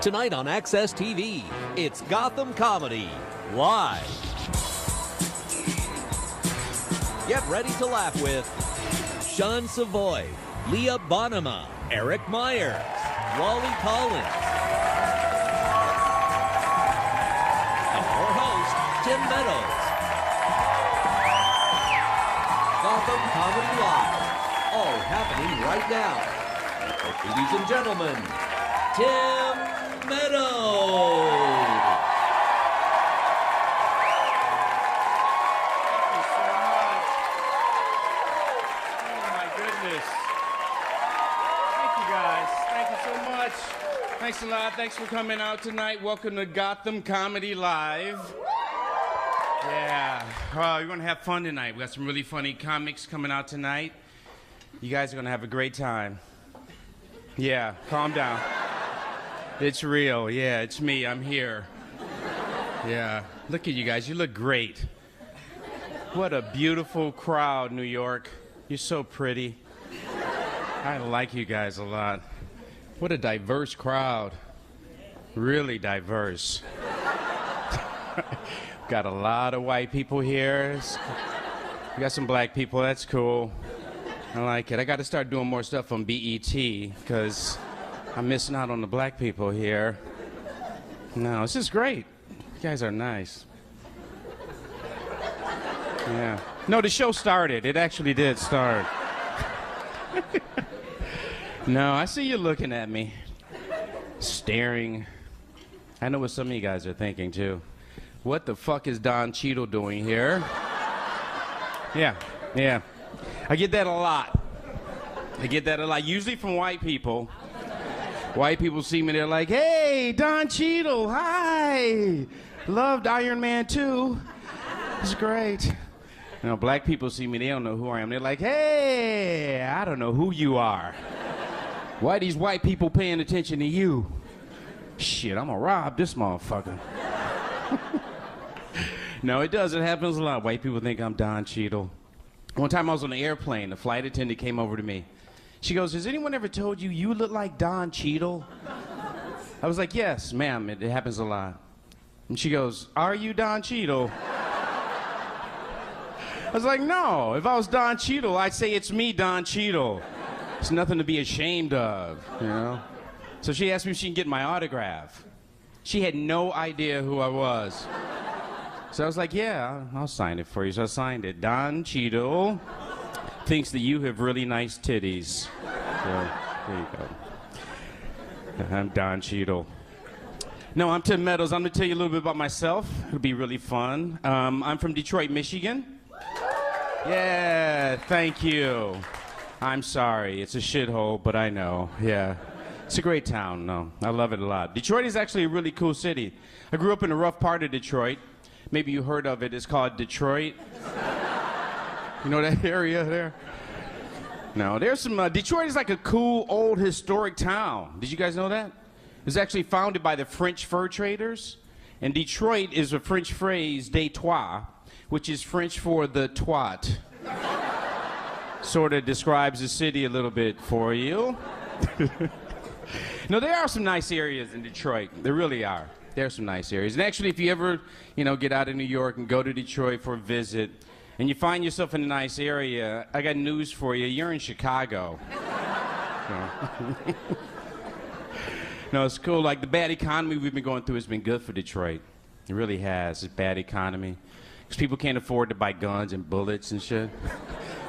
Tonight on Access TV, it's Gotham Comedy Live. Get ready to laugh with Sean Savoy, Leah Bonema, Eric Myers, Wally Collins, and your host, Tim Meadows. Gotham Comedy Live, all happening right now. Ladies and gentlemen, Tim Meadows. Thanks a lot. Thanks for coming out tonight. Welcome to Gotham Comedy Live. Yeah. We're going to have fun tonight. We got some really funny comics coming out tonight. You guys are going to have a great time. Yeah, calm down. It's real. Yeah, it's me. I'm here. Yeah. Look at you guys. You look great. What a beautiful crowd, New York. You're so pretty. I like you guys a lot. What a diverse crowd. Really diverse. Got a lot of white people here. We got some black people. That's cool. I like it. I got to start doing more stuff on BET because I'm missing out on the black people here. No, this is great. You guys are nice. Yeah. No, the show started. It actually did start. No, I see you looking at me, staring. I know what some of you guys are thinking, too. What the fuck is Don Cheadle doing here? Yeah. I get that a lot. Usually from white people. White people see me, they're like, hey, Don Cheadle, hi. Loved Iron Man 2. It's great. You know, black people see me, they don't know who I am. They're like, hey, I don't know who you are. Why are these white people paying attention to you? Shit, I'm gonna rob this motherfucker. No, it does. It happens a lot. White people think I'm Don Cheadle. One time I was on an airplane. The flight attendant came over to me. She goes, has anyone ever told you you look like Don Cheadle? I was like, yes, ma'am. It happens a lot. And she goes, are you Don Cheadle? I was like, no. If I was Don Cheadle, I'd say it's me, Don Cheadle. It's nothing to be ashamed of, you know? So she asked me if she can get my autograph. She had no idea who I was. So I was like, yeah, I'll sign it for you. So I signed it. Don Cheadle thinks that you have really nice titties. So there you go. I'm Don Cheadle. No, I'm Tim Meadows. I'm going to tell you a little bit about myself. It'll be really fun. I'm from Detroit, Michigan. Yeah, thank you. I'm sorry, it's a shithole, but I know, yeah. It's a great town, no, I love it a lot. Detroit is actually a really cool city. I grew up in a rough part of Detroit. Maybe you heard of it, it's called Detroit. You know that area there? No, there's some, Detroit is like a cool, old, historic town. Did you guys know that? It was actually founded by the French fur traders. And Detroit is a French phrase, de toi, which is French for the twat. Sort of describes the city a little bit for you. No, there are some nice areas in Detroit. There really are. There are some nice areas. And actually, if you ever, get out of New York and go to Detroit for a visit, and you find yourself in a nice area, I got news for you. You're in Chicago. No, it's cool. Like, the bad economy we've been going through has been good for Detroit. It really has. It's a bad economy. Because people can't afford to buy guns and bullets and shit.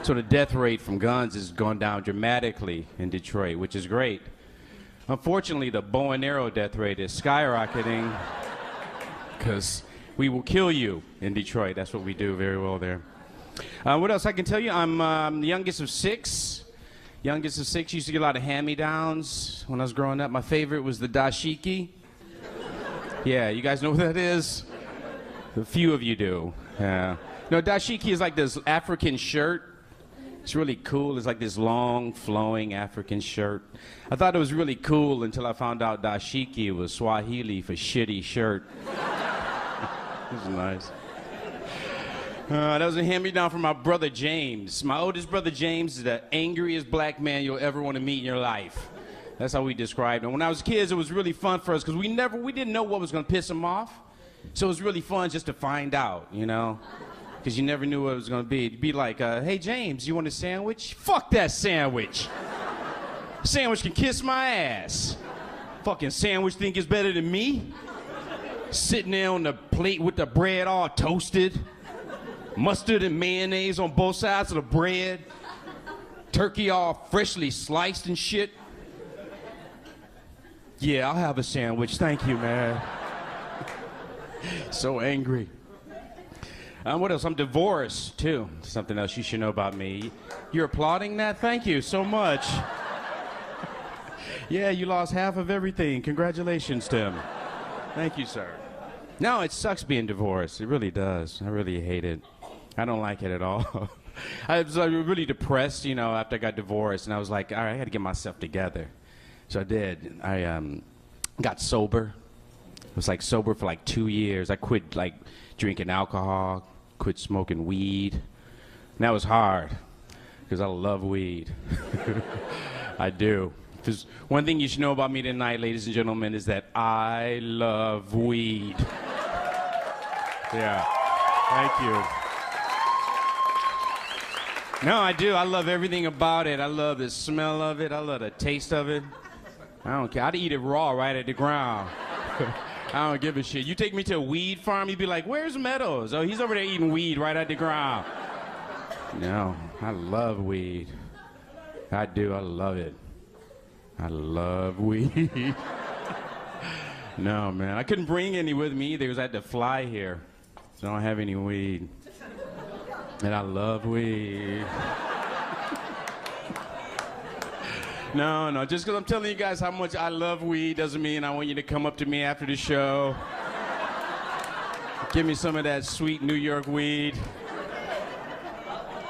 So the death rate from guns has gone down dramatically in Detroit, which is great. Unfortunately, the bow and arrow death rate is skyrocketing because we will kill you in Detroit. That's what we do very well there. What else I can tell you? I'm the youngest of six. Used to get a lot of hand-me-downs when I was growing up. My favorite was the dashiki. Yeah, you guys know what that is? A few of you do. Yeah. No, dashiki is like this African shirt. It's really cool. It's like this long, flowing African shirt. I thought it was really cool until I found out dashiki was Swahili for shitty shirt. It was nice. That was a hand-me-down from my brother James. My oldest brother James is the angriest black man you'll ever want to meet in your life. That's how we described him. When I was kids, it was really fun for us because we didn't know what was going to piss him off. So it was really fun just to find out, you know? Because you never knew what it was going to be. It'd be like, hey, James, you want a sandwich? Fuck that sandwich. Sandwich can kiss my ass. Fucking sandwich think it's better than me? Sitting there on the plate with the bread all toasted. Mustard and mayonnaise on both sides of the bread. Turkey all freshly sliced and shit. Yeah, I'll have a sandwich. Thank you, man. So angry. What else? I'm divorced, too. Something else you should know about me. You're applauding that? Thank you so much. Yeah, you lost half of everything. Congratulations, Tim. Thank you, sir. No, it sucks being divorced. It really does. I really hate it. I don't like it at all. I was really depressed, you know, after I got divorced. And I was like, all right, I got to get myself together. So I did. I got sober. I was like sober for like 2 years. I quit like drinking alcohol, quit smoking weed. And that was hard because I love weed. I do. Because one thing you should know about me tonight, ladies and gentlemen, is that I love weed. Yeah. Thank you. No, I do. I love everything about it. I love the smell of it. I love the taste of it. I don't care. I'd eat it raw right at the ground. I don't give a shit. You take me to a weed farm, you'd be like, where's Meadows? Oh, he's over there eating weed right at the ground. No, I love weed. I do. I love it. I love weed. No, man. I couldn't bring any with me either because I had to fly here. So I don't have any weed. And I love weed. No, just because I'm telling you guys how much I love weed doesn't mean I want you to come up to me after the show. Give me some of that sweet New York weed.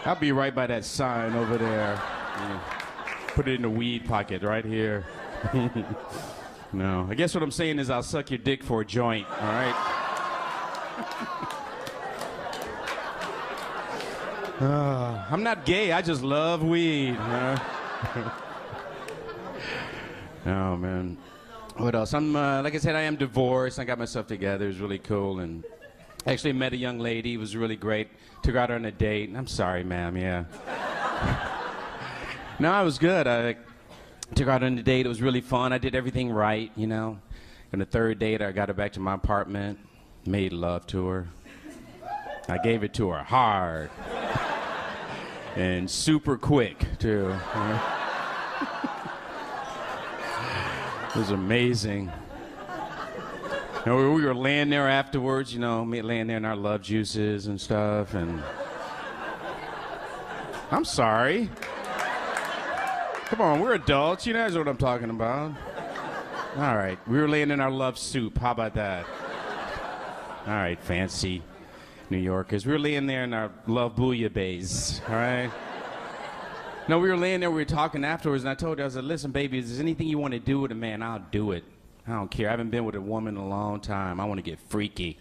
I'll be right by that sign over there. Yeah. Put it in the weed pocket right here. No, I guess what I'm saying is I'll suck your dick for a joint, all right? I'm not gay, I just love weed. Oh, man. What else? I'm, like I said, I am divorced. I got myself together. It was really cool. And actually met a young lady. It was really great. Took her out on a date. I'm sorry, ma'am, yeah. No, it was good. I took her out on a date. It was really fun. I did everything right, you know. On the third date, I got her back to my apartment, made love to her. I gave it to her hard. And super quick, too. It was amazing. And we were laying there afterwards, you know, laying there in our love juices and stuff, and... I'm sorry. Come on, we're adults. You know what I'm talking about. All right, we were laying in our love soup. How about that? All right, fancy New Yorkers. We were laying there in our love bouillabaisse, all right? No, we were laying there, we were talking afterwards, and I told her, I said, listen, baby, if there's anything you want to do with a man, I'll do it. I don't care. I haven't been with a woman in a long time. I want to get freaky.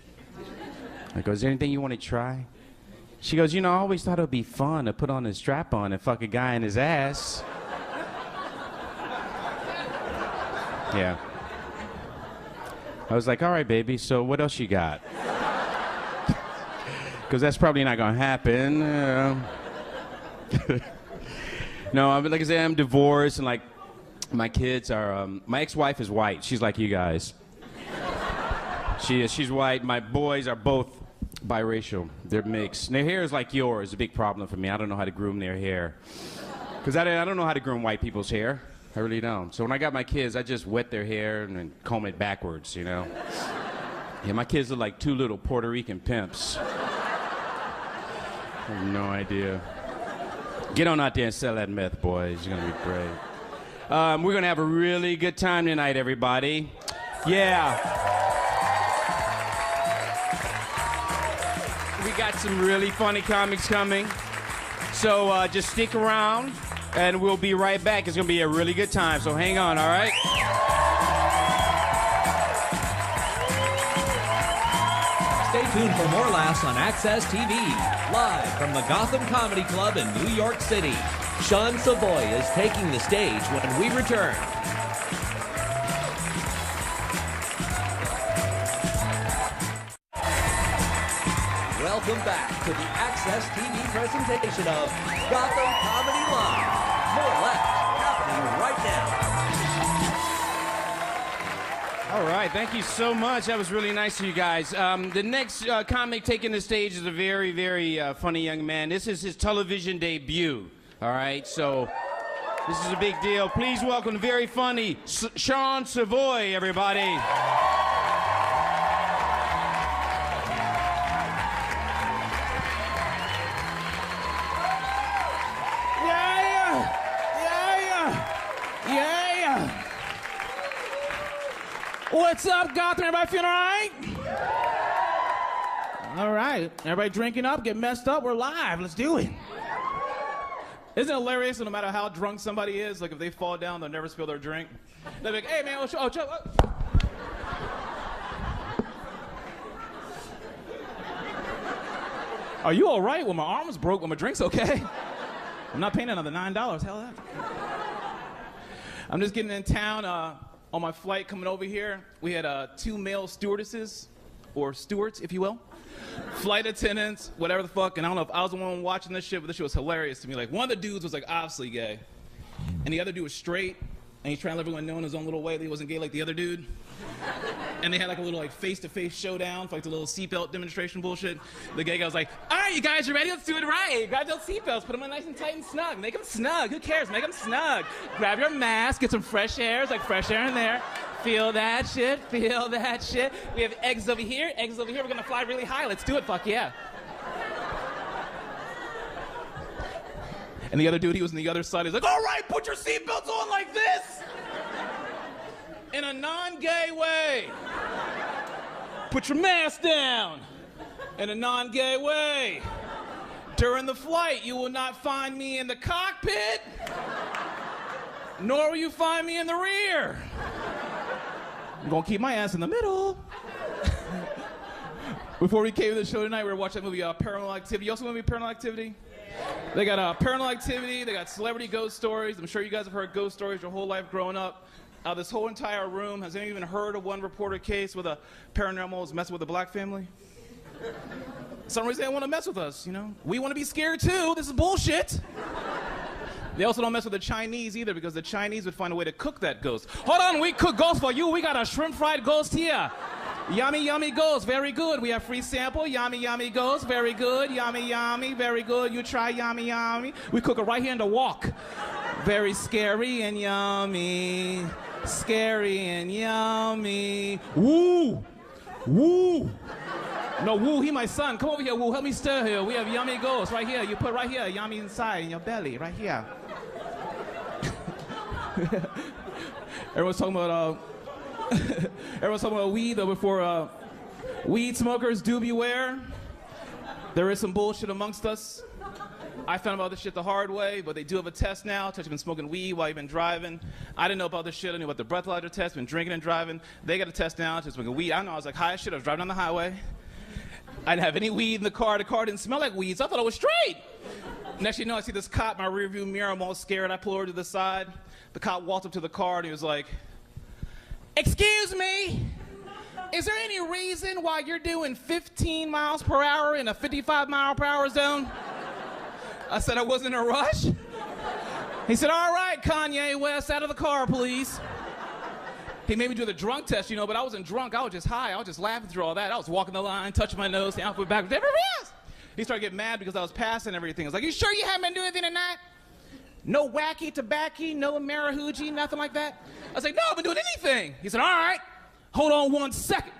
I go, is there anything you want to try? She goes, you know, I always thought it would be fun to put on a strap-on and fuck a guy in his ass. Yeah. I was like, all right, baby, so what else you got? Because that's probably not going to happen. No, like I said, I'm divorced, and like, my kids are, my ex-wife is white. She's like you guys. She's white. My boys are both biracial. They're mixed. And their hair is like yours, a big problem for me. I don't know how to groom their hair. Because I don't know how to groom white people's hair. I really don't. So when I got my kids, I just wet their hair and then comb it backwards, you know? Yeah, my kids are like two little Puerto Rican pimps. I have no idea. Get on out there and sell that meth, boys. It's gonna be great. We're gonna have a really good time tonight, everybody. Yeah. We got some really funny comics coming. So just stick around, and we'll be right back. It's gonna be a really good time, so hang on, all right? Stay tuned for more laughs on Access TV. Live from the Gotham Comedy Club in New York City, Sean Savoy is taking the stage when we return. Welcome back to the Access TV presentation of Gotham Comedy Live. More laughs happening right now. All right, thank you so much. That was really nice of you guys. The next comic taking the stage is a very, very funny young man. This is his television debut. All right, so this is a big deal. Please welcome the very funny Sean Savoy, everybody. What's up, Gotham? Everybody feeling all right? All right. Everybody drinking up, get messed up. We're live. Let's do it. Isn't it hilarious that no matter how drunk somebody is, like if they fall down, they'll never spill their drink? They'll be like, hey, man, Are you all right? Well, my arm's broke, but my drink's okay. I'm not paying another $9. Hell that. I'm just getting in town. On my flight coming over here, we had 2 male stewardesses, or stewards, if you will. Flight attendants, whatever the fuck, and I don't know if I was the one watching this shit, but this shit was hilarious to me. Like, one of the dudes was, like, obviously gay, and the other dude was straight, and he's trying to let everyone know in his own little way that he wasn't gay like the other dude. And they had, like, a little, like, face-to-face showdown for, like, the little seatbelt demonstration bullshit. The gay guy was like, all right, you guys, you ready? Let's do it right. Grab those seatbelts, put them on nice and tight and snug. Make them snug. Who cares? Make them snug. Grab your mask, get some fresh air. It's like fresh air in there. Feel that shit. Feel that shit. We have eggs over here. Eggs over here. We're going to fly really high. Let's do it. Fuck yeah. And the other dude, he was on the other side. He's like, all right, put your seatbelts on like this. In a non-gay way. Put your mask down. In a non-gay way. During the flight, you will not find me in the cockpit, nor will you find me in the rear. I'm gonna keep my ass in the middle. Before we came to the show tonight, we were watching that movie, Paranormal Activity. You also want to be Paranormal Activity? They got Paranormal Activity, they got celebrity ghost stories. I'm sure you guys have heard ghost stories your whole life growing up. This whole entire room, has anyone even heard of one reported case with a paranormal is messing with a black family? Some reason they want to mess with us, you know? We want to be scared too. This is bullshit. They also don't mess with the Chinese either, because the Chinese would find a way to cook that ghost. Hold on, we cook ghost for you. We got a shrimp fried ghost here. Yummy, yummy ghost, very good. We have free sample, yummy, yummy ghost, very good. Yummy, yummy, very good. You try yummy, yummy. We cook it right here in the wok. Very scary and yummy. Scary and yummy. Woo! Woo! No, Woo, he my son. Come over here, Woo. Help me stir here. We have yummy ghost right here. You put right here, yummy inside in your belly, right here. Everyone's talking about weed, though. Before weed smokers, do beware. There is some bullshit amongst us. I found about this shit the hard way, but they do have a test now. Touch, you've been smoking weed while you've been driving. I didn't know about this shit. I knew about the breathalyzer test. Been drinking and driving. They got a test now. Just smoking weed. I don't know. I was like high as shit. I was driving on the highway. I didn't have any weed in the car. The car didn't smell like weed, so I thought I was straight. Next thing you know, I see this cop in my rearview mirror. I'm all scared. I pull over to the side. The cop walked up to the car and he was like, "Excuse me, is there any reason why you're doing 15 miles per hour in a 55 mile per hour zone?" I said I wasn't in a rush. He said, "All right, Kanye West, out of the car, please." He made me do the drunk test, you know, but I wasn't drunk. I was just high. I was just laughing through all that. I was walking the line, touching my nose, the outfit backwards. Everybody else. He started getting mad because I was passing everything. I was like, "You sure you haven't been doing anything tonight? No wacky tobacco, no marahooji, nothing like that?" I was like, "No, I've been doing anything." He said, "All right, hold on 1 second."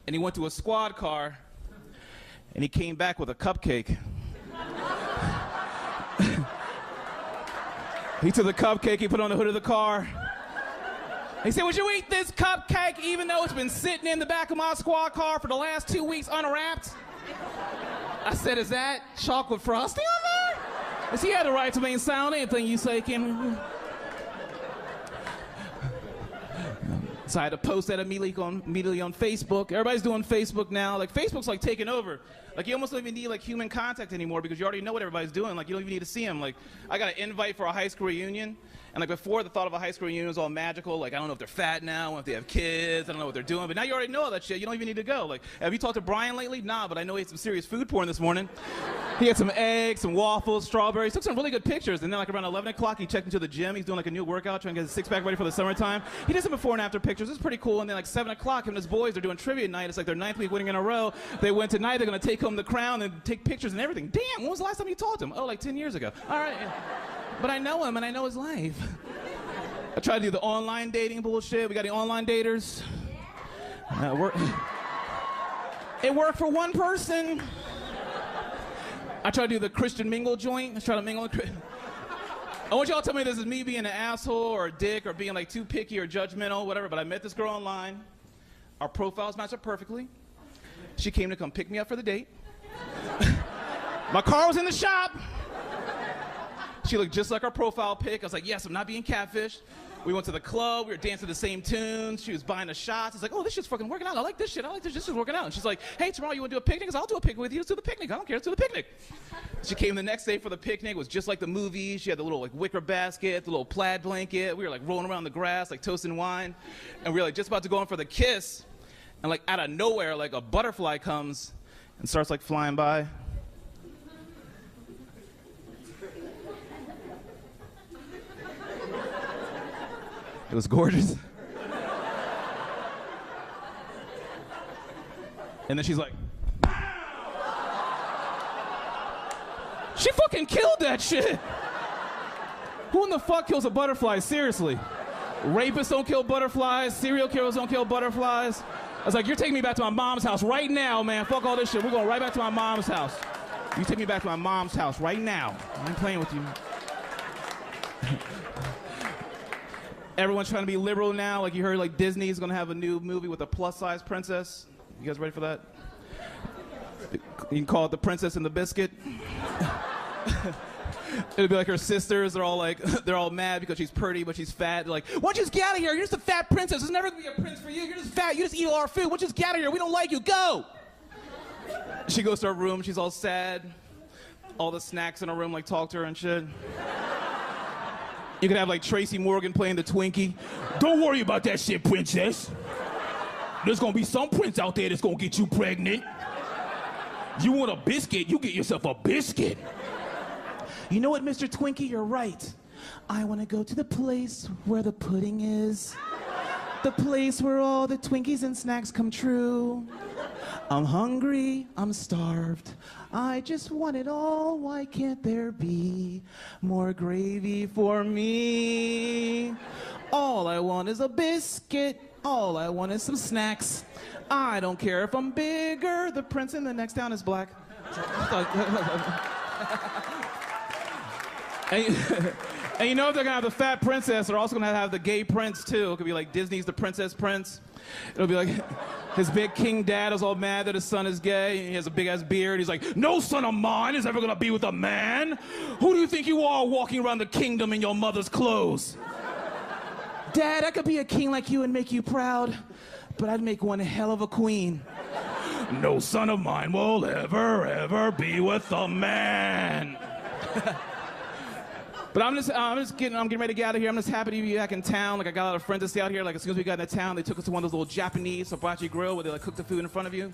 And he went to a squad car, and he came back with a cupcake. He took the cupcake, he put it on the hood of the car. He said, "Would you eat this cupcake even though it's been sitting in the back of my squad car for the last 2 weeks unwrapped?" I said, "Is that chocolate frosting on there?" Does he have the right to remain silent? Anything you say can... So I had to post that immediately on Facebook. Everybody's doing Facebook now. Like, Facebook's like taking over. Like, you almost don't even need like human contact anymore because you already know what everybody's doing. Like, you don't even need to see them. Like, I got an invite for a high school reunion, And like before, the thought of a high school reunion was all magical. Like, I don't know if they're fat now, if they have kids, I don't know what they're doing. But now you already know all that shit. You don't even need to go. Like, have you talked to Brian lately? Nah, but I know he had some serious food porn this morning. He had some eggs, some waffles, strawberries. Took some really good pictures. And then like around 11 o'clock, he checked into the gym. He's doing like a new workout, trying to get his six-pack ready for the summertime. He did some before and after pictures. It's pretty cool. And then like 7 o'clock, him and his boys, they're doing trivia night. It's like their 9th week winning in a row. They went tonight. They're going to take home the crown and take pictures and everything. Damn, when was the last time you talked to him? Oh, like 10 years ago. All right. But I know him and I know his life. I tried to do the online dating bullshit. We got any online daters? It worked for one person. I tried to do the Christian mingle joint. I tried to mingle. I want y'all to tell me this is me being an asshole or a dick or being like too picky or judgmental, whatever, but I met this girl online. Our profiles matched up perfectly. She came to come pick me up for the date. My car was in the shop. She looked just like our profile pic. I was like, yes, I'm not being catfished. We went to the club. We were dancing the same tunes. She was buying the shots. It's like, oh, this shit's fucking working out. I like this shit. I like this. This is working out. And she's like, hey, tomorrow you want to do a picnic? I said, I'll do a picnic with you. Let's do the picnic. I don't care. Let's do the picnic. She came the next day for the picnic. It was just like the movie. She had the little like wicker basket, the little plaid blanket. We were like rolling around the grass, like toasting wine. And we were like just about to go in for the kiss. And like out of nowhere, like a butterfly comes and starts like flying by. It was gorgeous. And then she's like, she fucking killed that shit. Who in the fuck kills a butterfly? Seriously. Rapists don't kill butterflies. Serial killers don't kill butterflies. I was like, you're taking me back to my mom's house right now, man. Fuck all this shit. We're going right back to my mom's house. You take me back to my mom's house right now. I ain't playing with you. Everyone's trying to be liberal now. Like you heard, like Disney's gonna have a new movie with a plus-size princess. You guys ready for that? You can call it The Princess and the Biscuit. It'll be like her sisters. They're all mad because she's pretty, but she's fat. They're like, why don't you just get out of here? You're just a fat princess. There's never gonna be a prince for you. You're just fat. You just eat all our food. Why don't you just get out of here? We don't like you. Go. She goes to her room. She's all sad. All the snacks in her room like talk to her and shit. You could have like Tracy Morgan playing the Twinkie. Don't worry about that shit, princess. There's gonna be some prince out there that's gonna get you pregnant. You want a biscuit, you get yourself a biscuit. You know what, Mr. Twinkie, you're right. I wanna go to the place where the pudding is. The place where all the Twinkies and snacks come true. I'm hungry, I'm starved. I just want it all. Why can't there be more gravy for me? All I want is a biscuit. All I want is some snacks. I don't care if I'm bigger. The prince in the next town is black. And you know if they're gonna have the fat princess, they're also gonna have the gay prince too. It could be like Disney's The Princess Prince. It'll be like his big king dad is all mad that his son is gay. He has a big ass beard. He's like, no son of mine is ever gonna be with a man. Who do you think you are walking around the kingdom in your mother's clothes? Dad, I could be a king like you and make you proud, but I'd make one hell of a queen. No son of mine will ever be with a man. But I'm getting ready to get out of here. I'm just happy to be back in town. Like I got a lot of friends to stay out here. Like as soon as we got into town, they took us to one of those little Japanese hibachi grill where they like cook the food in front of you.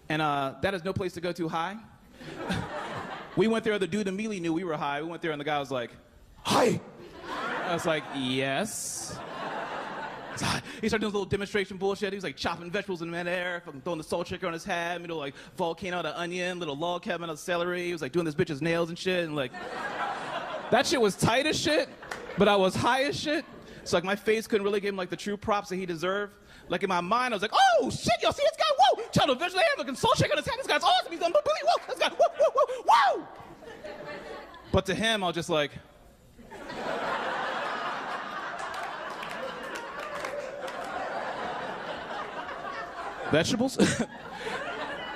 And that is no place to go to high. We went there, the dude immediately knew we were high. We went there and the guy was like, hi. I was like, yes. He started doing this little demonstration bullshit. He was like chopping vegetables in midair, fucking throwing the salt shaker on his head, middle like volcano out of onion, little log cabin out of celery. He was like doing this bitch's nails and shit and like, that shit was tight as shit, but I was high as shit. So like my face couldn't really give him like the true props that he deserved. Like in my mind, I was like, oh shit, y'all see this guy? Whoa! Chopped a vegetable head, looking salt shaker on his head. This guy's awesome. He's unbelievable. Whoa! This guy, whoa, whoa, whoa, whoa! But to him, I was just like, vegetables?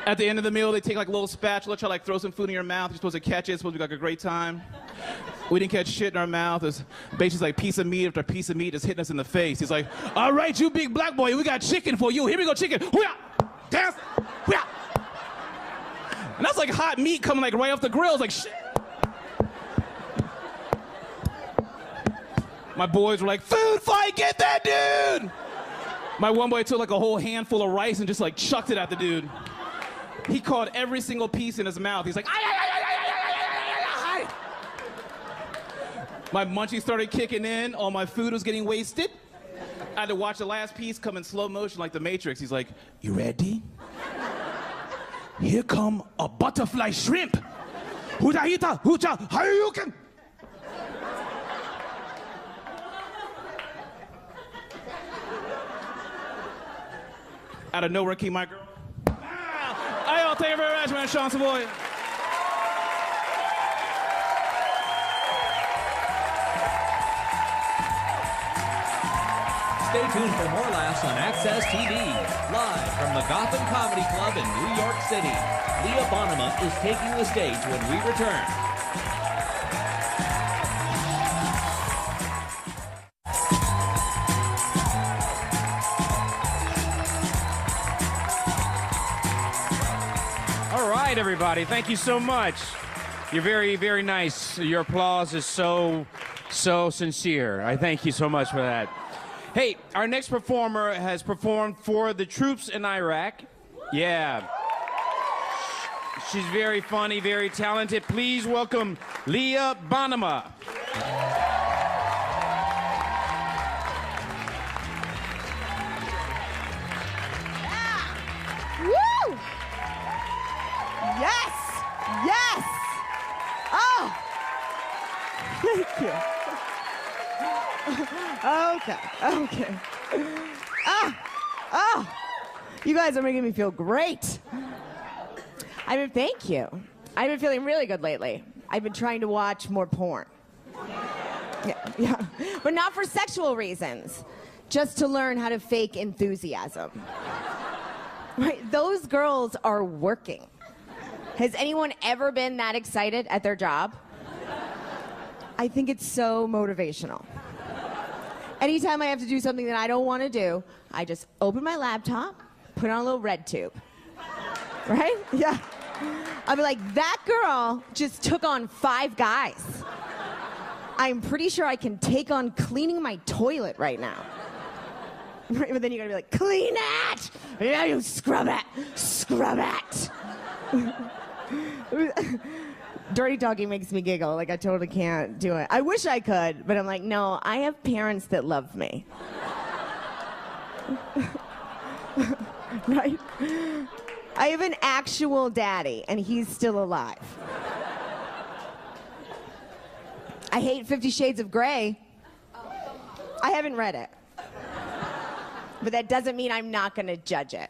At the end of the meal, they take like a little spatula, try to like throw some food in your mouth. You're supposed to catch it. It's supposed to be like a great time. We didn't catch shit in our mouth. It's basically like piece of meat after piece of meat just hitting us in the face. He's like, all right, you big black boy, we got chicken for you. Here we go, chicken. Hoo-yah! Dance! Hoo-yah! And that's like hot meat coming like right off the grill. It's like shit. My boys were like, food fight, get that dude! My one boy took like a whole handful of rice and just like chucked it at the dude. He caught every single piece in his mouth. He's like, ay, ay, ay, ay, ay, ay, ay, ay. My munchies started kicking in. All my food was getting wasted. I had to watch the last piece come in slow motion like the Matrix. He's like, you ready? Here come a butterfly shrimp. Huja hita, huja, hayuken. Out of nowhere came my girl. Hey, y'all, thank you very much, man. Sean Savoy. Stay tuned for more laughs on Access TV. Live from the Gotham Comedy Club in New York City, Leah Bonnema is taking the stage when we return. All right, everybody. Thank you so much. You're very, very nice. Your applause is so sincere. I thank you so much for that. Hey, our next performer has performed for the troops in Iraq. Yeah. She's very funny, very talented. Please welcome Leah Bonnema. Woo! Yes! Yes! Oh! Thank you. Okay. Oh! You guys are making me feel great. Thank you. I've been feeling really good lately. I've been trying to watch more porn. Yeah. But not for sexual reasons. Just to learn how to fake enthusiasm. Right? Those girls are working. Has anyone ever been that excited at their job? I think it's so motivational. Anytime I have to do something that I don't want to do, I just open my laptop, put on a little red tube. Right? Yeah. I'll be like, that girl just took on 5 guys. I'm pretty sure I can take on cleaning my toilet right now. Right? But then you gotta be like, clean it! Yeah, you scrub it! Scrub it! Dirty talking makes me giggle. Like, I totally can't do it. I wish I could, but I'm like, no, I have parents that love me. Right? I have an actual daddy, and he's still alive. I hate 50 Shades of Grey. I haven't read it. But that doesn't mean I'm not going to judge it.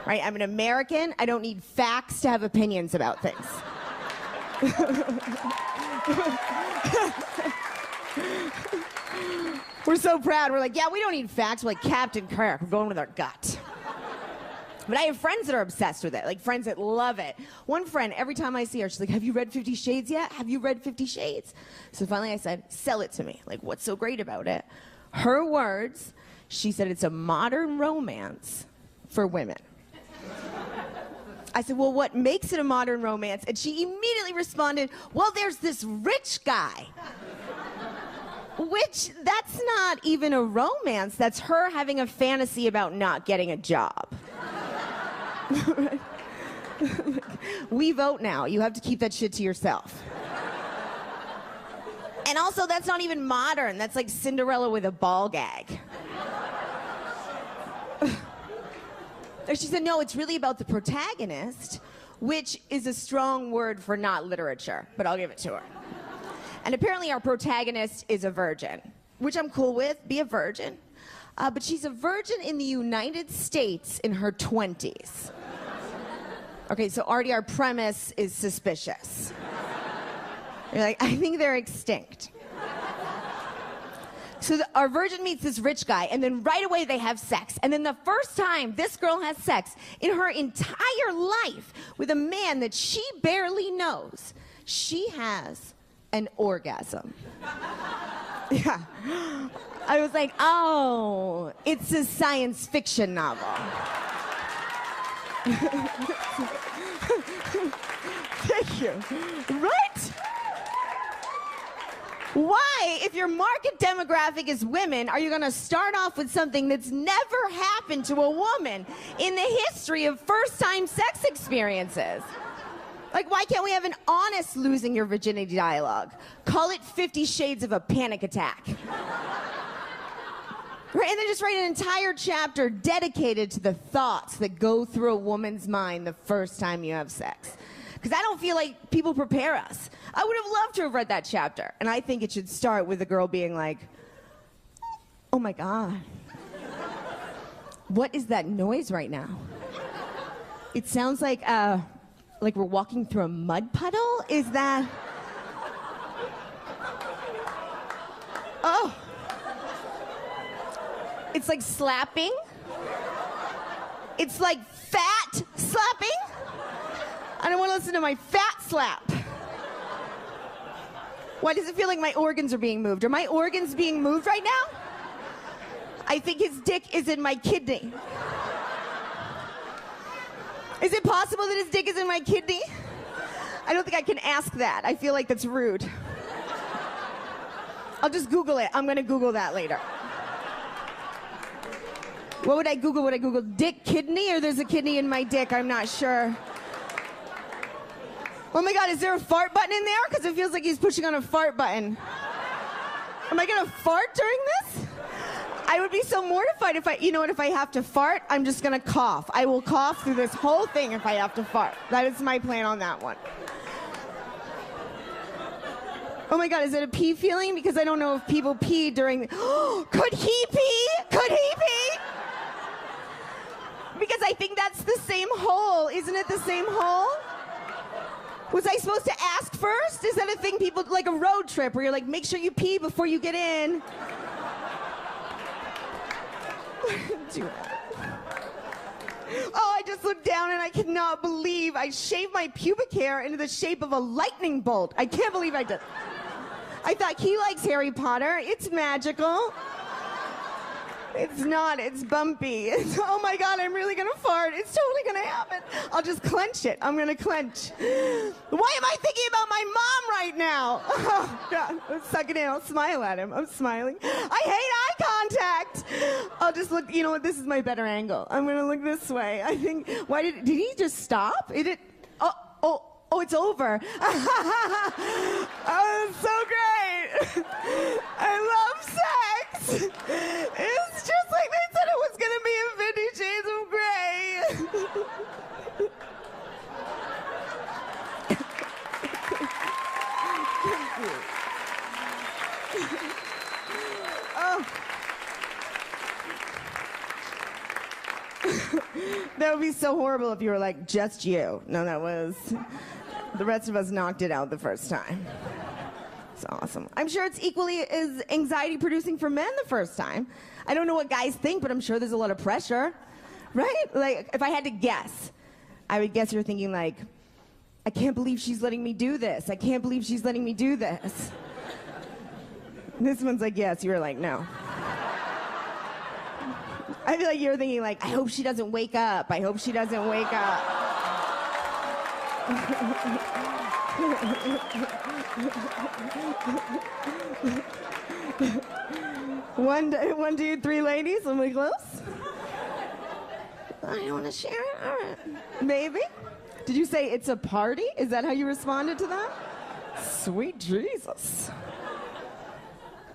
Right? I'm an American. I don't need facts to have opinions about things. We're so proud. We're like, yeah, we don't need facts. We're like Captain Kirk. We're going with our gut. But I have friends that are obsessed with it, like friends that love it. One friend, every time I see her, she's like, have you read 50 Shades yet? Have you read 50 Shades? So finally I said, sell it to me. Like, what's so great about it? Her words, she said it's a modern romance for women. I said, well, what makes it a modern romance? And she immediately responded, well, there's this rich guy. Which, that's not even a romance. That's her having a fantasy about not getting a job. We vote now. You have to keep that shit to yourself. And also, that's not even modern. That's like Cinderella with a ball gag. She said, no, it's really about the protagonist, which is a strong word for not literature, but I'll give it to her. And apparently our protagonist is a virgin, which I'm cool with, be a virgin. But she's a virgin in the United States in her 20s. Okay, so already our premise is suspicious. You're like, I think they're extinct. So our virgin meets this rich guy, and then right away they have sex. And then the first time this girl has sex in her entire life with a man that she barely knows, she has an orgasm. Yeah. I was like, oh, it's a science fiction novel. Thank you. Right? Why, if your market demographic is women, are you going to start off with something that's never happened to a woman in the history of first-time sex experiences? Like, why can't we have an honest losing your virginity dialogue? Call it 50 Shades of a Panic Attack. Right, and then just write an entire chapter dedicated to the thoughts that go through a woman's mind the first time you have sex. Because I don't feel like people prepare us. I would have loved to have read that chapter. And I think it should start with a girl being like, oh my God. What is that noise right now? It sounds like we're walking through a mud puddle? Is that... Oh. It's like slapping. It's like fat slapping. I don't want to listen to my fat slap. Why does it feel like my organs are being moved? Are my organs being moved right now? I think his dick is in my kidney. Is it possible that his dick is in my kidney? I don't think I can ask that. I feel like that's rude. I'll just Google it. I'm going to Google that later. What would I Google? Would I Google dick kidney, or there's a kidney in my dick? I'm not sure. Oh my God, is there a fart button in there? Because it feels like he's pushing on a fart button. Am I gonna fart during this? I would be so mortified if if I have to fart, I'm just gonna cough. I will cough through this whole thing if I have to fart. That is my plan on that one. Oh my God, is it a pee feeling? Because I don't know if people pee during Could he pee? Could he pee? Because I think that's the same hole. Isn't it the same hole? Was I supposed to ask first? Is that a thing people, like a road trip where you're like, make sure you pee before you get in? Oh, I just looked down and I cannot believe I shaved my pubic hair into the shape of a lightning bolt. I can't believe I did. I thought he likes Harry Potter. It's magical. It's not, it's bumpy. Oh my God, I'm really gonna fart. It's totally gonna happen. I'll just clench it. I'm gonna clench. Why am I thinking about my mom right now? Oh God, let's suck it in. I'll smile at him. I'm smiling. I hate eye contact. I'll just look, you know what, this is my better angle. I'm gonna look this way. I think, did he just stop? Oh, it's over. Oh, it's so great. I love sex. It's just like they said it was going to be in 50 Shades of Grey. Oh. That would be so horrible if you were like, just you. No, that was... The rest of us knocked it out the first time. It's awesome. I'm sure it's equally as anxiety-producing for men the first time. I don't know what guys think, but I'm sure there's a lot of pressure, right? Like, if I had to guess, I would guess you're thinking like, I can't believe she's letting me do this. I can't believe she's letting me do this. This one's like, yes. You were like, no. I feel like you're thinking like, I hope she doesn't wake up. I hope she doesn't wake up. One, two, three ladies. Am I close? I don't want to share it. All right. Maybe. Did you say it's a party? Is that how you responded to that? Sweet Jesus.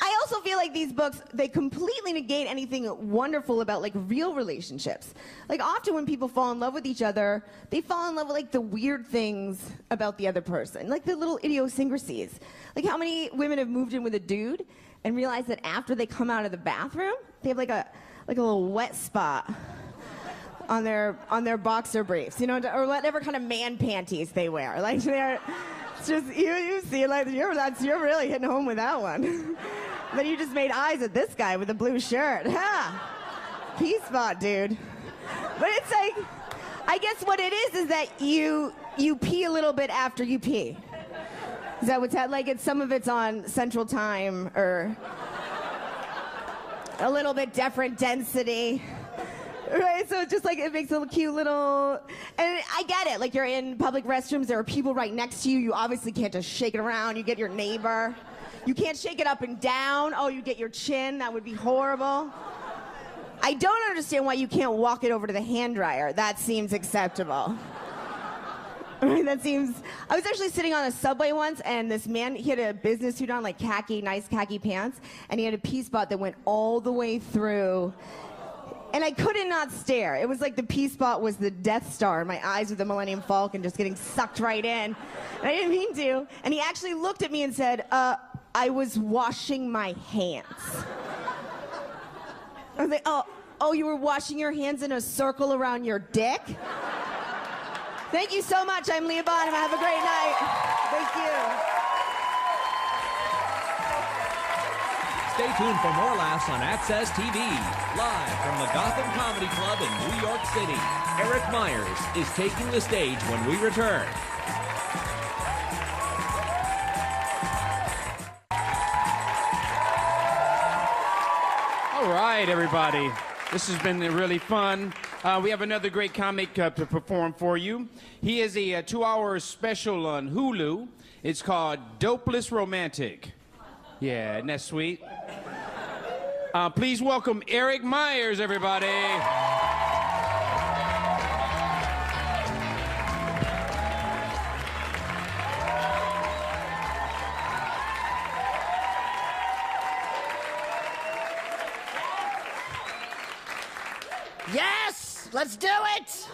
I also feel like these books, they completely negate anything wonderful about like real relationships. Like often when people fall in love with each other, they fall in love with like the weird things about the other person, like the little idiosyncrasies. Like how many women have moved in with a dude and realized that after they come out of the bathroom, they have like a little wet spot on their boxer briefs, you know, or whatever kind of man panties they wear. Like they're, it's just you see like you're really hitting home with that one. Then you just made eyes at this guy with a blue shirt. Ha! Pee spot, dude. But it's like, I guess what it is that you pee a little bit after you pee. Is that what's happening? Like some of it's on Central Time or a little bit different density. Right, so it's just like it makes a cute little, and I get it. Like you're in public restrooms, there are people right next to you. You obviously can't just shake it around. You get your neighbor. You can't shake it up and down. Oh, you get your chin. That would be horrible. I don't understand why you can't walk it over to the hand dryer. That seems acceptable. I mean, that seems... I was actually sitting on a subway once, and this man, he had a business suit on, like nice khaki pants, and he had a pea spot that went all the way through. And I couldn't not stare. It was like the pea spot was the Death Star, and my eyes were the Millennium Falcon just getting sucked right in. And I didn't mean to. And he actually looked at me and said, I was washing my hands. I was like, oh, you were washing your hands in a circle around your dick? Thank you so much. I'm Leah Bonham. Have a great night. Thank you. Stay tuned for more laughs on Access TV. Live from the Gotham Comedy Club in New York City, Eric Myers is taking the stage when we return. All right, everybody. This has been really fun. We have another great comic to perform for you. He has a 2-hour special on Hulu. It's called Dopeless Romantic. Yeah, isn't that sweet? Please welcome Eric Myers, everybody. Yes, let's do it.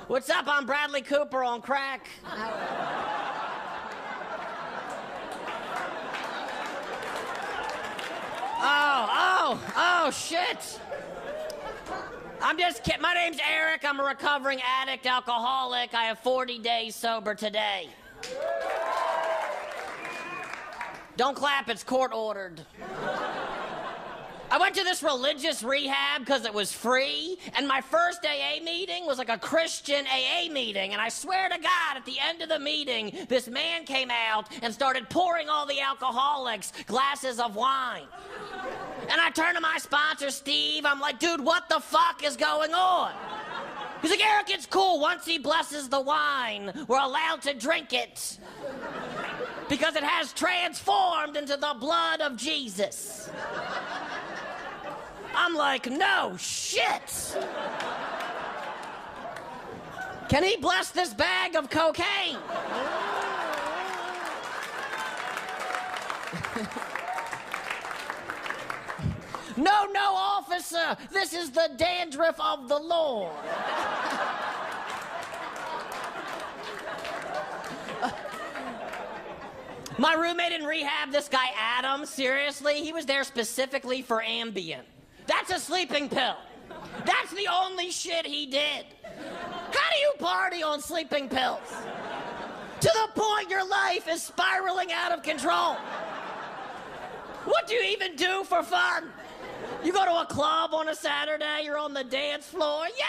What's up? I'm Bradley Cooper on crack. Oh, shit. I'm just kidding. My name's Eric. I'm a recovering addict, alcoholic. I have 40 days sober today. Don't clap, it's court ordered. I went to this religious rehab because it was free, and my first AA meeting was like a Christian AA meeting, and I swear to God, at the end of the meeting, this man came out and started pouring all the alcoholics glasses of wine. And I turned to my sponsor, Steve, I'm like, dude, what the fuck is going on? He's like, Eric, it's cool. Once he blesses the wine, we're allowed to drink it. Because it has transformed into the blood of Jesus. I'm like, no shit. Can he bless this bag of cocaine? No, officer. This is the dandruff of the Lord. My roommate in rehab, this guy Adam, seriously, he was there specifically for Ambien. That's a sleeping pill. That's the only shit he did. How do you party on sleeping pills? To the point your life is spiraling out of control. What do you even do for fun? You go to a club on a Saturday, you're on the dance floor. Yeah!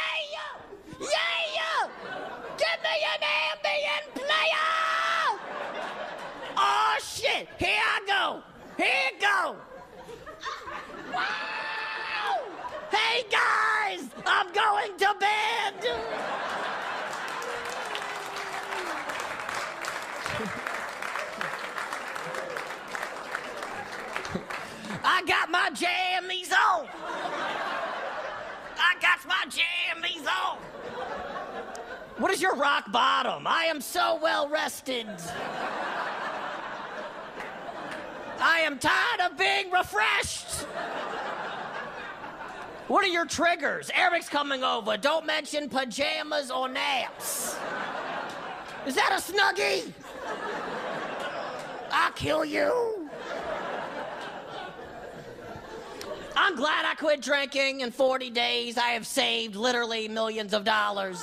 Give me an Ambien, player! Oh, shit! Here I go! Here it go! Wow! Hey, guys! I'm going to bed! I got my jammies on! I got my jammies on! What is your rock bottom? I am so well rested. I am tired of being refreshed. What are your triggers? Eric's coming over. Don't mention pajamas or naps. Is that a Snuggie? I'll kill you. I'm glad I quit drinking. In 40 days, I have saved literally millions of dollars.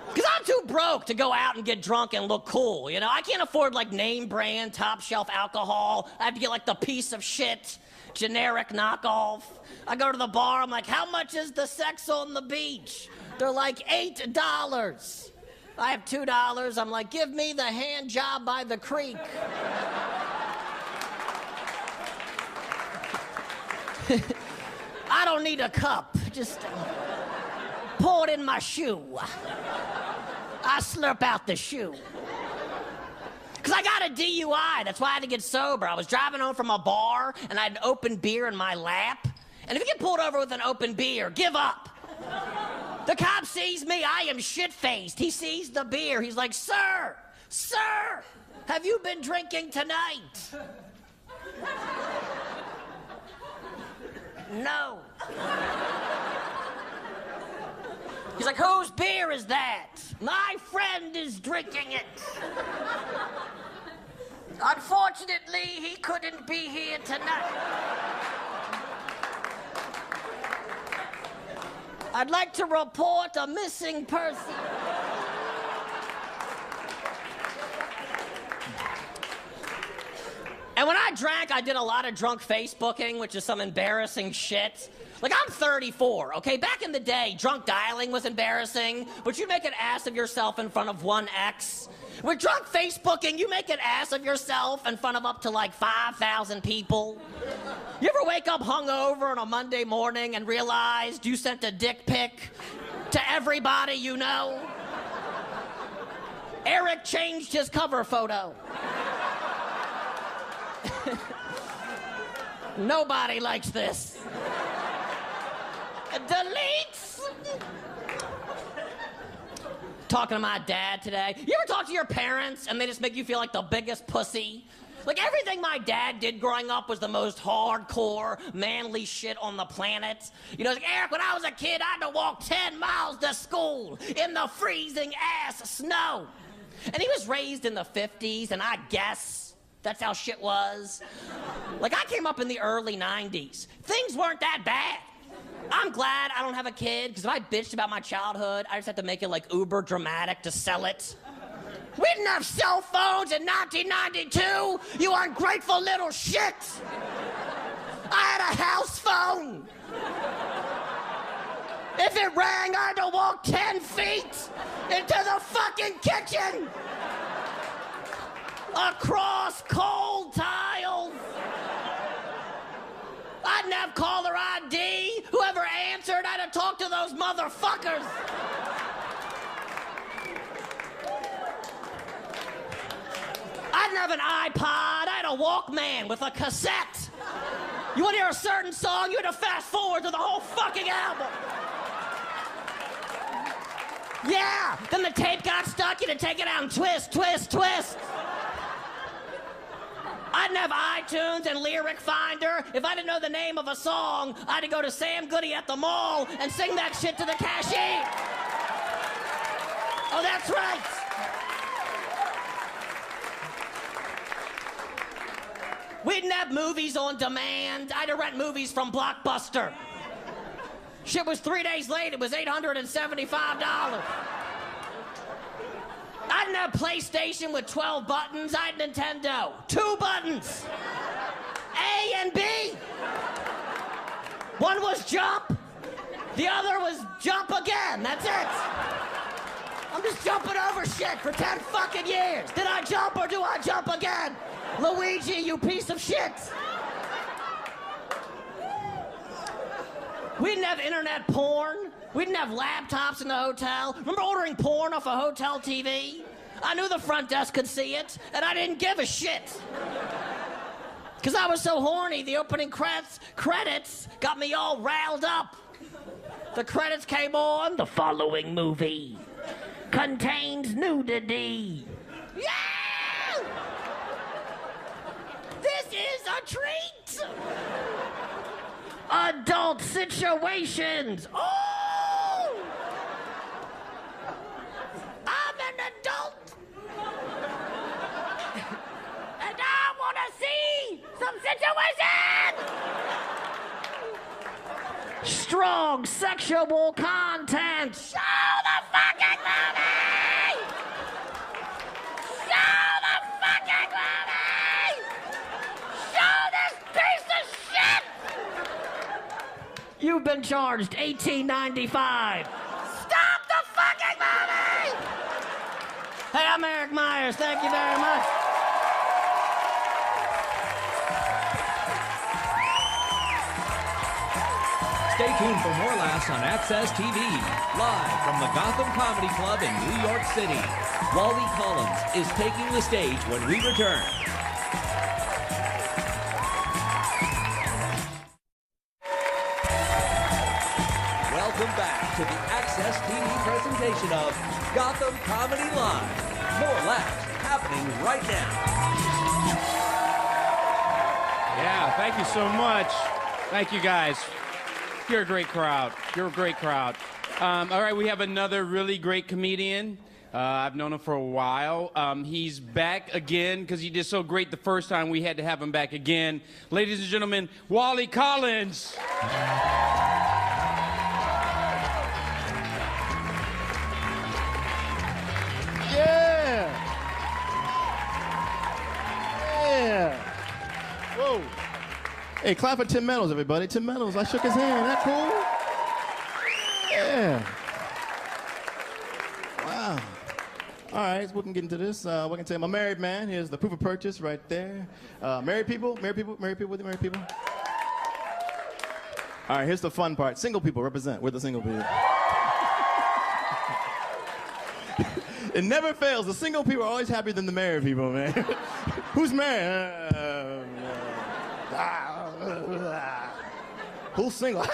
Because I'm too broke to go out and get drunk and look cool, you know? I can't afford, like, name brand, top shelf alcohol. I have to get, like, the piece of shit, generic knockoff. I go to the bar, I'm like, how much is the sex on the beach? They're like, $8. I have $2. I'm like, give me the hand job by the creek. I don't need a cup. Just pour it in my shoe. I slurp out the shoe. Because I got a DUI. That's why I had to get sober. I was driving home from a bar, and I had an open beer in my lap. And if you get pulled over with an open beer, give up. The cop sees me. I am shit-faced. He sees the beer. He's like, sir, have you been drinking tonight? No. He's like, whose beer is that? My friend is drinking it. Unfortunately, he couldn't be here tonight. I'd like to report a missing person. And when I drank, I did a lot of drunk Facebooking, which is some embarrassing shit. Like, I'm 34, okay? Back in the day, drunk dialing was embarrassing, but you make an ass of yourself in front of one ex. With drunk Facebooking, you make an ass of yourself in front of up to like 5,000 people. You ever wake up hungover on a Monday morning and realized you sent a dick pic to everybody you know? Eric changed his cover photo. Nobody likes this. Deletes. Talking to my dad today. You ever talk to your parents and they just make you feel like the biggest pussy? Like, everything my dad did growing up was the most hardcore, manly shit on the planet. You know, like, Eric, when I was a kid, I had to walk 10 miles to school in the freezing ass snow. And he was raised in the 50s, and I guess that's how shit was. Like, I came up in the early 90s. Things weren't that bad. I'm glad I don't have a kid, because if I bitched about my childhood, I just have to make it like uber dramatic to sell it. We didn't have cell phones in 1992, you ungrateful little shit. I had a house phone. If it rang, I had to walk 10 feet into the fucking kitchen. Across cold tiles. I didn't have caller ID. Whoever answered, I had to talk to those motherfuckers. I didn't have an iPod. I had a Walkman with a cassette. You want to hear a certain song, you had to fast forward to the whole fucking album. Yeah, then the tape got stuck, you had to take it out and twist, twist, twist. I didn't have iTunes and Lyric Finder. If I didn't know the name of a song, I had to go to Sam Goody at the mall and sing that shit to the cashier. Oh, that's right. We didn't have movies on demand. I had to rent movies from Blockbuster. Shit was 3 days late. It was $875. I didn't have PlayStation with 12 buttons. I had Nintendo. 2 buttons. A and B. One was jump. The other was jump again. That's it. I'm just jumping over shit for 10 fucking years. Did I jump or do I jump again? Luigi, you piece of shit. We didn't have internet porn. We didn't have laptops in the hotel. Remember ordering porn off a hotel TV? I knew the front desk could see it, and I didn't give a shit. Because I was so horny, the opening credits got me all riled up. The credits came on. The following movie contains nudity. Yeah! This is a treat! Adult situations. Oh! I'm an adult. And I want to see some situations. Strong sexual content. Show the fucking movie! Show the fucking movie! Show this piece of shit! You've been charged $18.95. Stop the fucking movie! Hey, I'm Eric Myers. Thank you very much. Stay tuned for more laughs on Access TV, live from the Gotham Comedy Club in New York City. Wally Collins is taking the stage when we return. Welcome back to the Access TV presentation of Gotham Comedy Live. More laughs happening right now. Yeah, thank you so much. Thank you, guys. You're a great crowd. You're a great crowd. All right, we have another really great comedian. I've known him for a while. He's back again because he did so great the first time we had to have him back again. Ladies and gentlemen, Wally Collins. Yeah! Yeah! Whoa! Hey, clap for Tim Meadows, everybody. Tim Meadows, I shook his hand. That cool? Yeah. Wow. All right, so we can get into this. We can tell I'm a married man. Here's the proof of purchase right there. Married people with you, married people. All right, here's the fun part. Single people represent. We're the single people. It never fails. The single people are always happier than the married people, man. Who's married? Who's single?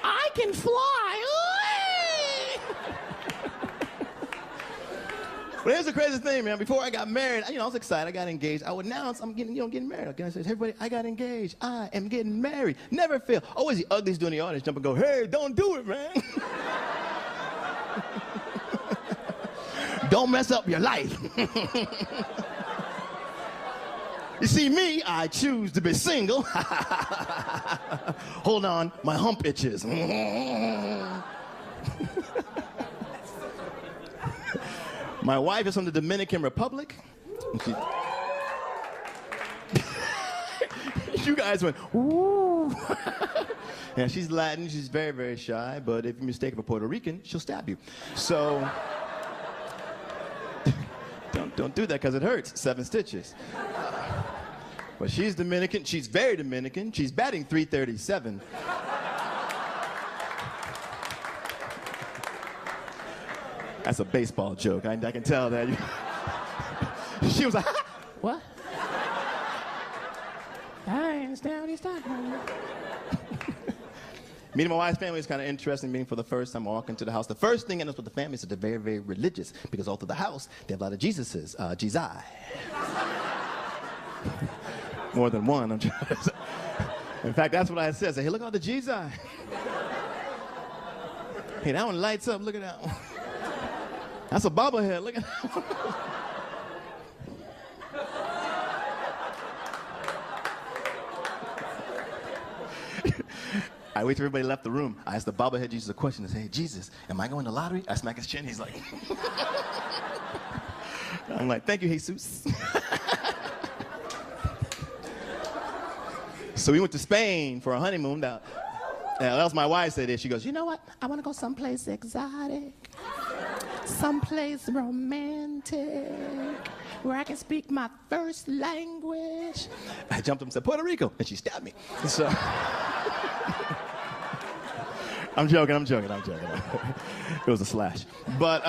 I can fly. But here's the crazy thing, man. Before I got married, I was excited. I got engaged. I would announce I'm getting married. Okay, I said, everybody, I got engaged. I am getting married. Never fail. Always the uglies doing the audience jump and go, hey, don't do it, man. Don't mess up your life. You see me, I choose to be single. Hold on, my hump itches. My wife is from the Dominican Republic. You guys went, ooh. Yeah, she's Latin, she's very, very shy, but if you mistake her for Puerto Rican, she'll stab you. So, don't do that because it hurts. 7 stitches. But she's Dominican, she's very Dominican, she's batting .337. That's a baseball joke, I can tell that. She was like, what? I understand what he's talking about. Meeting my wife's family is kind of interesting. Meeting for the first time, I walk into the house. The first thing I notice with the family is that they're very, very religious because all through the house, they have a lot of Jesuses. Jesus. More than one. I'm trying to say. In fact, that's what I said. I said, hey, look at all the Jesus. Hey, that one lights up. Look at that one. That's a bobblehead. Look at that one. I wait till everybody left the room. I asked the bobblehead Jesus a question. I say, hey, Jesus, am I going to lottery? I smack his chin. He's like, I'm like, thank you, Jesus. So we went to Spain for a honeymoon. Now, that was my wife said this. She goes, you know what? I want to go someplace exotic, someplace romantic, where I can speak my first language. I jumped up and said, Puerto Rico, and she stabbed me. So, I'm joking. It was a slash. But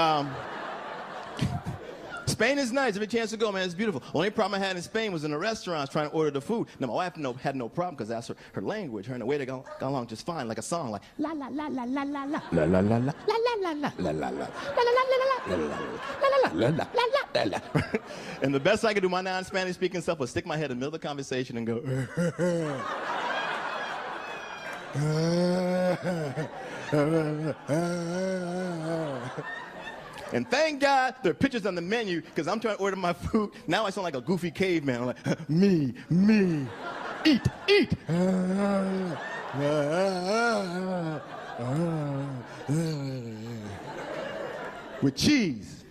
Spain is nice. Every chance to go, man, it's beautiful. Only problem I had in Spain was in the restaurants trying to order the food. Now, my wife had no problem because that's her language. Her and the waiter got along just fine, like a song, like la la la la la la la la la la la la la la la la la. And the best I could do, my non-Spanish speaking self, was stick my head in the middle of the conversation and go. And thank God there are pictures on the menu because I'm trying to order my food. Now I sound like a goofy caveman. I'm like, me, eat. With cheese.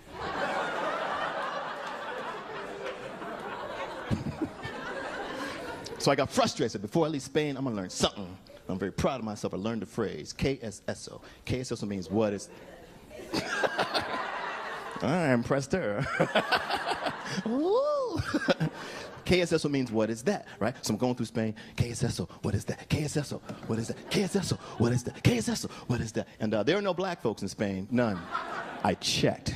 So I got frustrated. I said, before I leave Spain, I'm going to learn something. I'm very proud of myself. I learned the phrase KSSO. KSSO means what is... I impressed her. KSSO means what is that, right? So I'm going through Spain. KSSO, what is that? KSSO, what is that? KSSO, what is that? KSSO, what is that? And there are no black folks in Spain, none. I checked.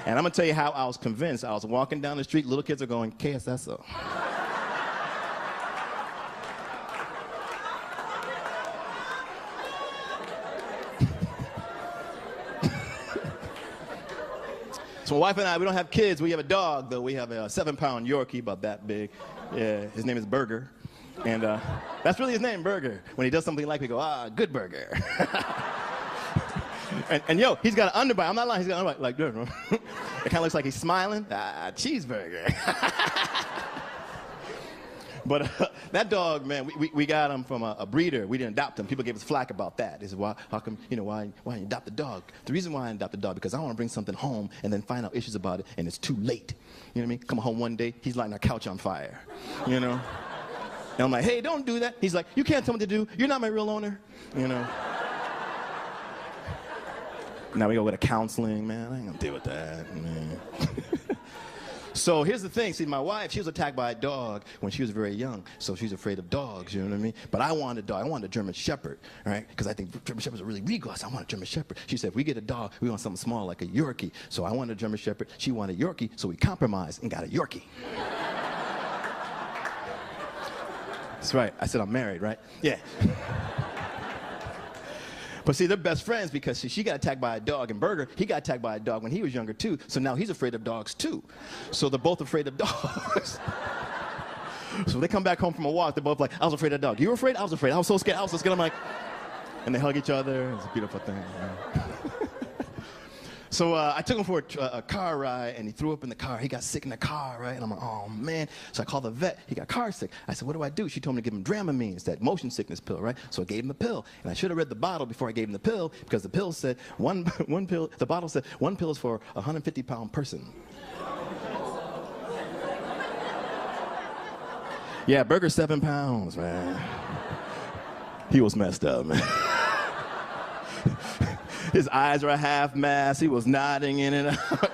And I'm gonna tell you how I was convinced. I was walking down the street, little kids are going, KSSO. So my wife and I, we don't have kids. We have a dog, though. We have a 7-pound Yorkie, about that big. Yeah, his name is Burger. And that's really his name, Burger. When he does something like, we go, good burger. and yo, he's got an underbite. I'm not lying. He's got an underbite like this. It kind of looks like he's smiling. Cheeseburger. But that dog, man, we got him from a breeder. We didn't adopt him. People gave us flack about that. They said, how come, why you adopt the dog? The reason why I adopt the dog, because I want to bring something home and then find out issues about it, and it's too late. You know what I mean? Come home one day, he's lighting our couch on fire, you know? And I'm like, hey, don't do that. He's like, you can't tell me what to do. You're not my real owner, you know? Now we go with a counseling, man. I ain't gonna deal with that, man. So here's the thing. See, my wife, she was attacked by a dog when she was very young, so she's afraid of dogs, you know what I mean? But I wanted a dog. I wanted a German Shepherd, right? Because I think German Shepherds are really regal. So I want a German Shepherd. She said, if we get a dog, we want something small like a Yorkie. So I wanted a German Shepherd. She wanted a Yorkie, so we compromised and got a Yorkie. That's right. I said I'm married, right? Yeah. But see, they're best friends because she got attacked by a dog, and Burger, he got attacked by a dog when he was younger too. So now he's afraid of dogs too. So they're both afraid of dogs. So they come back home from a walk, they're both like, I was afraid of a dog. You were afraid? I was afraid. I was so scared. I was so scared. I'm like, and they hug each other. It's a beautiful thing. You know? So I took him for a car ride, and he threw up in the car. He got sick in the car, right? And I'm like, oh, man. So I called the vet. He got car sick. I said, what do I do? She told me to give him Dramamine. It's that motion sickness pill, right? So I gave him the pill. And I should have read the bottle before I gave him the pill, because the pill said, the bottle said, one pill is for a 150-pound person. Yeah, Burger's 7 pounds, man. He was messed up, man. His eyes were half masked. He was nodding in and out.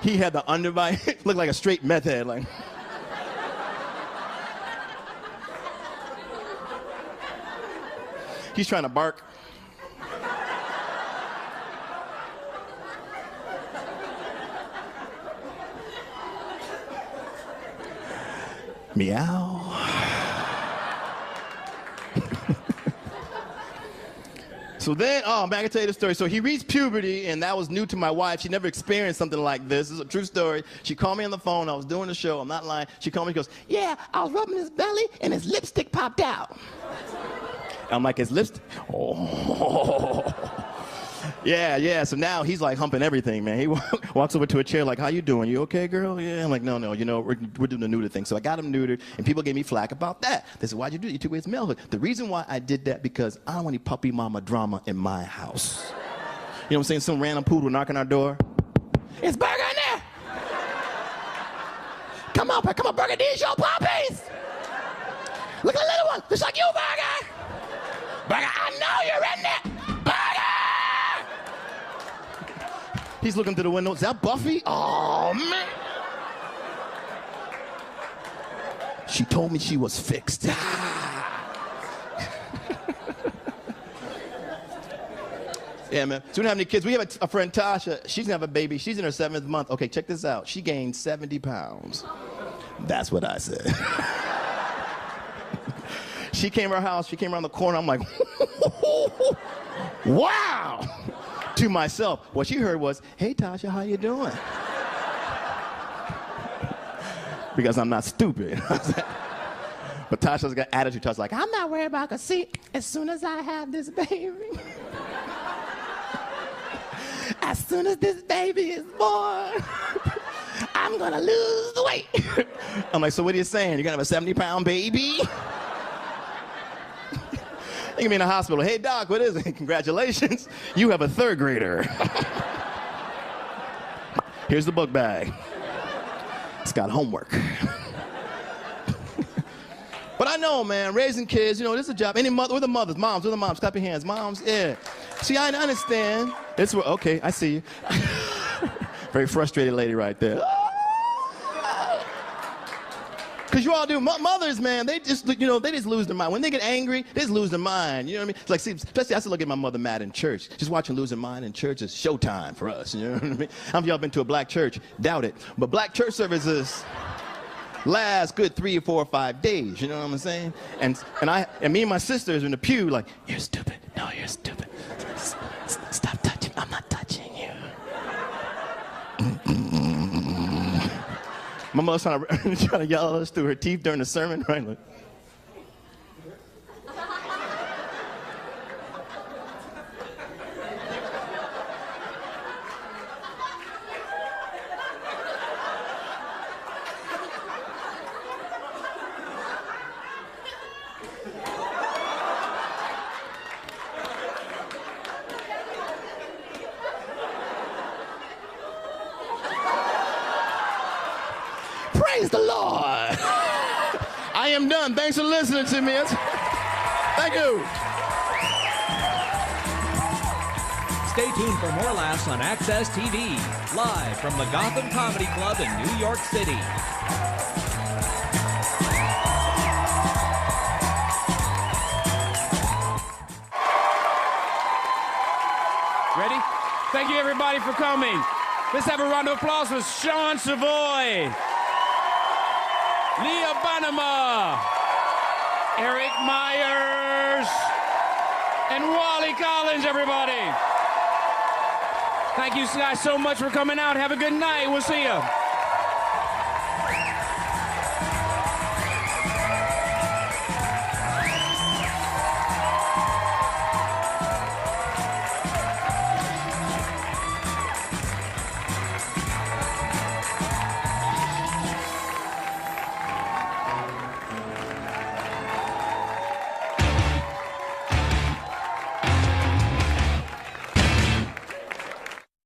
He had the underbite. Looked like a straight meth head. Like. He's trying to bark. Meow. So then, man, I can tell you the story. So he reached puberty, and that was new to my wife. She never experienced something like this. This is a true story. She called me on the phone. I was doing the show. I'm not lying. She called me. She goes, yeah, I was rubbing his belly, and his lipstick popped out. I'm like, his lipstick? Oh. Yeah. So now he's like humping everything, man. He walks over to a chair like, how you doing? You okay, girl? Yeah. I'm like, no, we're doing the neuter thing. So I got him neutered, and people gave me flack about that. They said, why'd you do it? You took away his manhood. The reason why I did that, because I don't want any puppy mama drama in my house. You know what I'm saying? Some random poodle knocking our door. It's Burger in there! Come on, Burger, these your puppies! Look at the little one, just like you, Burger! Burger, I know you're in there! He's looking through the window. Is that Buffy? Oh, man. She told me she was fixed. Yeah, man. So we don't have any kids. We have a friend, Tasha. She's going to have a baby. She's in her 7th month. Okay, check this out. She gained 70 pounds. That's what I said. She came to our house. She came around the corner. I'm like, wow. To myself, what she heard was, hey, Tasha, how you doing? Because I'm not stupid. But Tasha's got attitude. Tasha's like, I'm not worried about, because see, as soon as I have this baby, as soon as this baby is born, I'm going to lose the weight. I'm like, so what are you saying? You're going to have a 70-pound baby? They can be in the hospital. Hey, doc, what is it? Congratulations. You have a 3rd grader. Here's the book bag. It's got homework. But I know, man, raising kids, this is a job. Any mother, where the mothers? Moms, where the moms? Clap your hands. Moms, yeah. See, I understand. Okay, I see you. Very frustrated lady right there. Because you all do. Mothers, man, they just, they just lose their mind. When they get angry, they just lose their mind. You know what I mean? It's like, see, especially I used to look at my mother mad in church. Just watching losing mind in church is showtime for us. You know what I mean? How many of y'all been to a black church? Doubt it. But black church services last good 3 or 4 or 5 days. You know what I'm saying? And me and my sisters in the pew like, you're stupid. No, you're stupid. Stop touching. I'm not touching you. My mother's trying to yell at us through her teeth during the sermon, right? Like, praise the Lord. I am done. Thanks for listening to me. Thank you. Stay tuned for more laughs on Access TV, live from the Gotham Comedy Club in New York City. Ready? Thank you, everybody, for coming. Let's have a round of applause for Sean Savoy, Leah Bonema, Eric Myers, and Wally Collins, everybody. Thank you guys so much for coming out. Have a good night. We'll see you.